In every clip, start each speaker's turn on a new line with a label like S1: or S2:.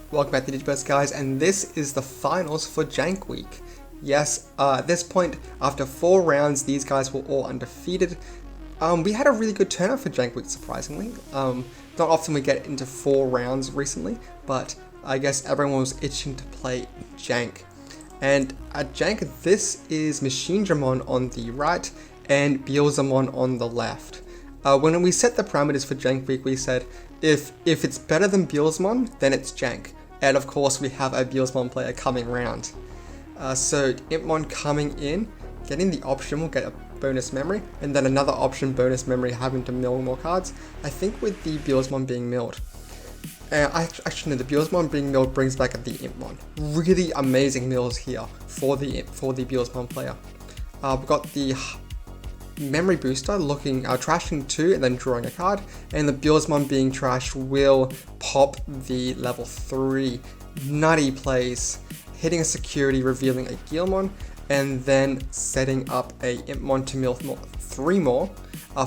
S1: Welcome back to Digiburst, guys, and this is the finals for JANK week. Yes, at this point, after 4 rounds, these guys were all undefeated. We had a really good turnout for JANK week, surprisingly. Not often we get into 4 rounds recently, but I guess everyone was itching to play JANK. And at JANK, this is Machinedramon on the right and Beelzemon on the left. When we set the parameters for JANK week, we said if it's better than Beelzemon, then it's JANK. And of course, we have a Beelzemon player coming round. So Impmon coming in, getting the option, we'll get a bonus memory, and then another option bonus memory having to mill more cards. I think with the Beelzemon being milled. Actually, no, the Beelzemon being milled brings back the Impmon. Really amazing mills here for the Beelzemon player. We've got the memory booster looking trashing 2 and then drawing a card, and the Beelzemon being trashed will pop the level 3 nutty plays, hitting a security, revealing a Guilmon, and then setting up a Impmon to mill 3 more,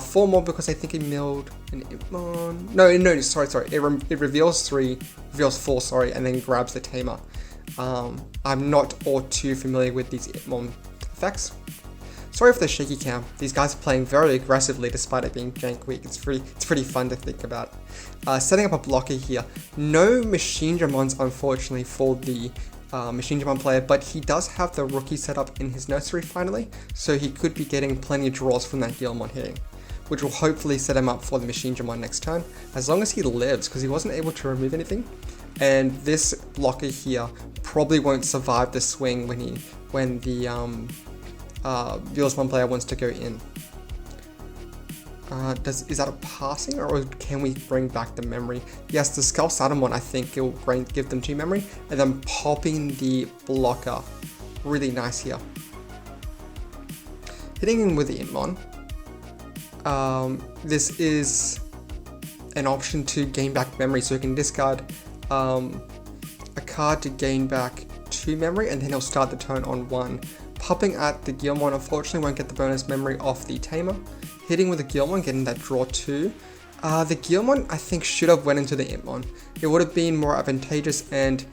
S1: 4 more because I think he milled an Impmon. No, sorry. It reveals 3, reveals 4, sorry, and then grabs the Tamer. I'm not all too familiar with these Impmon effects. Sorry for the shaky cam. These guys are playing very aggressively despite it being JANK week. It's pretty fun to think about. Setting up a blocker here. No Machinedramons, unfortunately, for the Machinedramon player, but he does have the rookie setup in his nursery finally, so he could be getting plenty of draws from that Guilmon hitting, which will hopefully set him up for the Machinedramon next turn, as long as he lives, because he wasn't able to remove anything. And this blocker here probably won't survive the swing when the Beelzemon player wants to go in. Is that a passing, or can we bring back the memory? Yes, the Skull Satamon, I think it will give them 2 memory, and then popping the blocker. Really nice here. Hitting in with the Impmon. This is an option to gain back memory, so you can discard a card to gain back 2 memory, and then he'll start the turn on 1. Popping at the Guilmon, unfortunately won't get the bonus memory off the Tamer. Hitting with the Guilmon, getting that draw 2. The Guilmon, I think, should have went into the Impmon. It would have been more advantageous, and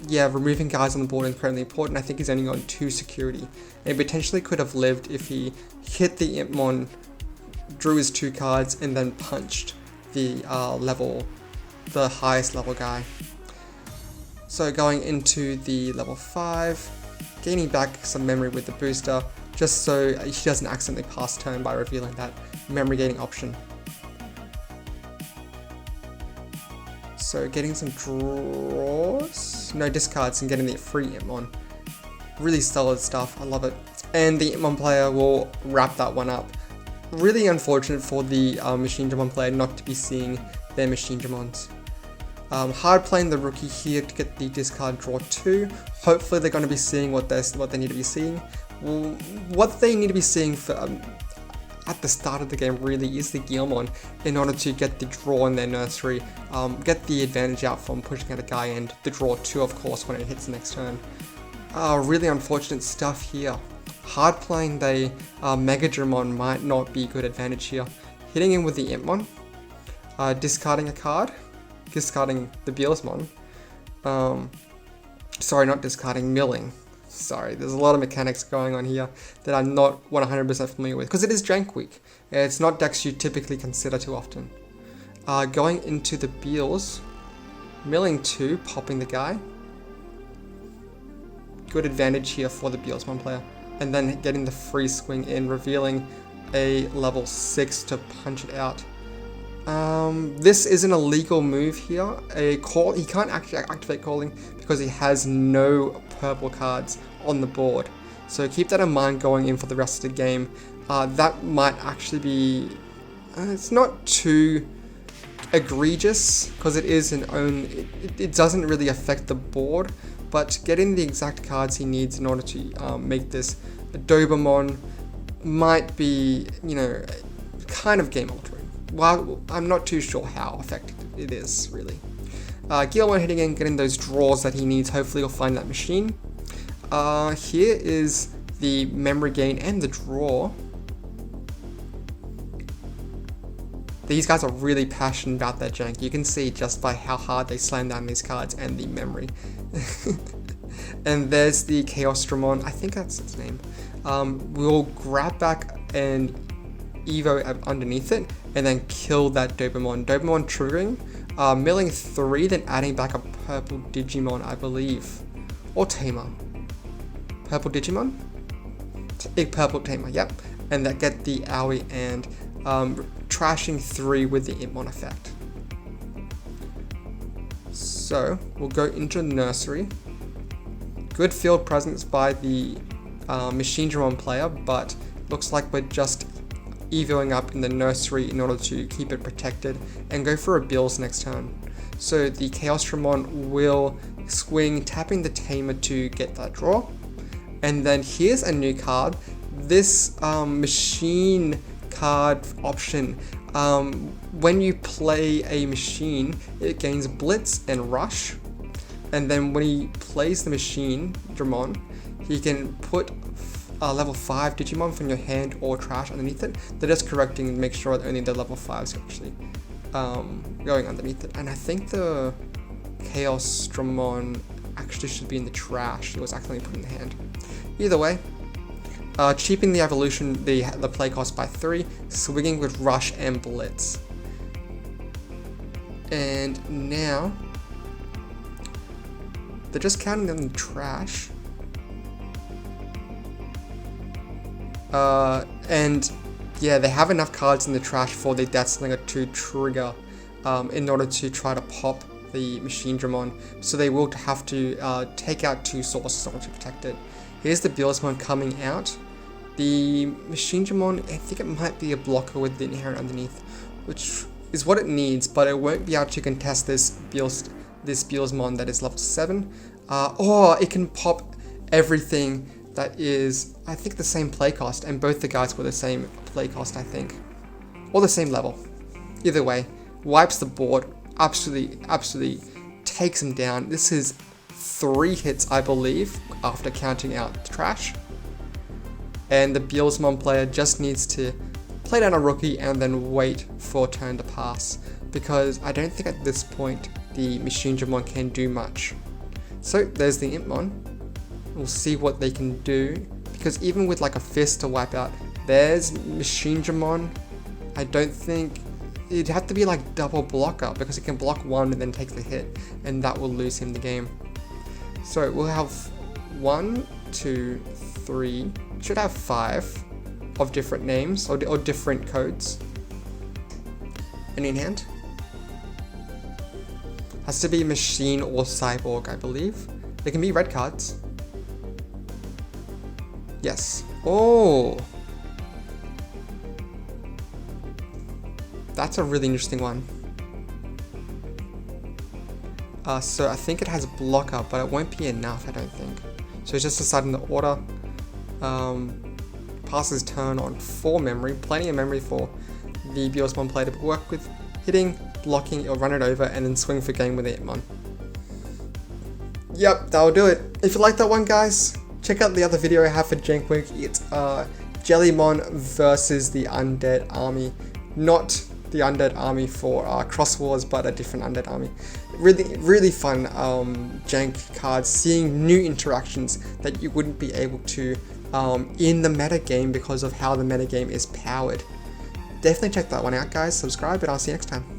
S1: yeah, removing guys on the board is incredibly important. I think he's only on 2 security. And potentially could have lived if he hit the Impmon, drew his 2 cards, and then punched the highest level guy. So going into the level 5, gaining back some memory with the booster, just so he doesn't accidentally pass turn by revealing that memory gaining option. So getting some draws, no discards, and getting the free Impmon. Really solid stuff, I love it. And the Impmon player will wrap that one up. Really unfortunate for the Machinedramon player not to be seeing their Machinedramons. Hard playing the rookie here to get the discard draw 2. Hopefully they're going to be seeing what they need to be seeing. What they need to be seeing for, at the start of the game really is the Guilmon in order to get the draw in their nursery, get the advantage out from pushing out a guy, and the draw 2 of course when it hits the next turn. Really unfortunate stuff here. Hard playing the Machinedramon might not be good advantage here. Hitting in with the Impmon, discarding a card, discarding the Beelzemon, sorry, not discarding, milling. Sorry, there's a lot of mechanics going on here that I'm not 100% familiar with, because it is JANK week. It's not decks you typically consider too often. Going into the Beels, milling 2, popping the guy. Good advantage here for the Beelzemon player. And then getting the free swing in, revealing a level 6 to punch it out. This is an illegal move here. A call, he can't actually activate calling because he has no purple cards on the board. So keep that in mind going in for the rest of the game. That might actually be, it's not too egregious because it is an own, it doesn't really affect the board, but getting the exact cards he needs in order to make this Digimon might be, kind of game altering. Well, I'm not too sure how effective it is, really. Guilmon hitting in, getting those draws that he needs. Hopefully he'll find that machine. Here is the memory gain and the draw. These guys are really passionate about their jank. You can see just by how hard they slam down these cards and the memory. And there's the Chaosdramon, I think that's its name. We'll grab back and Evo underneath it, and then kill that Dobemon. Dobemon triggering, milling 3, then adding back a purple Digimon, I believe. Or Tamer. Purple Digimon? Purple Tamer, yep. And that get the Owie and trashing 3 with the Impmon effect. So, we'll go into Nursery. Good field presence by the Machinedramon player, but looks like we're just evoing up in the Nursery in order to keep it protected and go for a Beelz next turn. So the Chaosdramon will swing, tapping the Tamer to get that draw. And then here's a new card. This machine card option. When you play a machine, it gains Blitz and Rush. And then when he plays the Machinedramon, he can put level 5 Digimon from your hand or trash underneath it. They're just correcting and make sure that only the level 5s are actually going underneath it. And I think the Chaosdramon actually should be in the trash. It was accidentally put in the hand. Either way, cheapening the evolution, the play cost by 3, swinging with Rush and Blitz. And now, they're just counting them in the trash. And yeah, they have enough cards in the trash for the Death Slinger to trigger in order to try to pop the Machinedramon. So they will have to take out 2 sources in order to protect it. Here's the Beelzemon coming out. The Machinedramon, I think it might be a blocker with the inherent underneath, which is what it needs, but it won't be able to contest this Beelzemon that is level 7. Or it can pop everything that is, I think, the same play cost, and both the guys were the same play cost, I think. Or the same level. Either way, wipes the board, absolutely takes him down. This is 3 hits, I believe, after counting out the trash. And the Beelzemon player just needs to play down a rookie and then wait for a turn to pass, because I don't think at this point the Machinedramon can do much. So there's the Impmon. We'll see what they can do, because even with like a fist to wipe out, there's Machinedramon. I don't think it'd have to be like double blocker, because it can block 1 and then take the hit, and that will lose him the game. So we'll have 1, 2, 3, should have 5 of different names or different codes. Any in hand? Has to be Machine or Cyborg, I believe. They can be red cards. Yes. Oh! That's a really interesting one. So I think it has blocker, but it won't be enough, I don't think. So it's just deciding the order. Passes turn on 4 memory, plenty of memory for the Beelzemon player to work with, hitting, blocking, or run it over, and then swing for game with the Hitmon. Yep, that'll do it. If you like that one, guys, check out the other video I have for Jank Week. It's Jellymon versus the Undead Army. Not the Undead Army for Cross Wars, but a different Undead Army. Really fun Jank cards, seeing new interactions that you wouldn't be able to in the metagame because of how the metagame is powered. Definitely check that one out, guys. Subscribe, and I'll see you next time.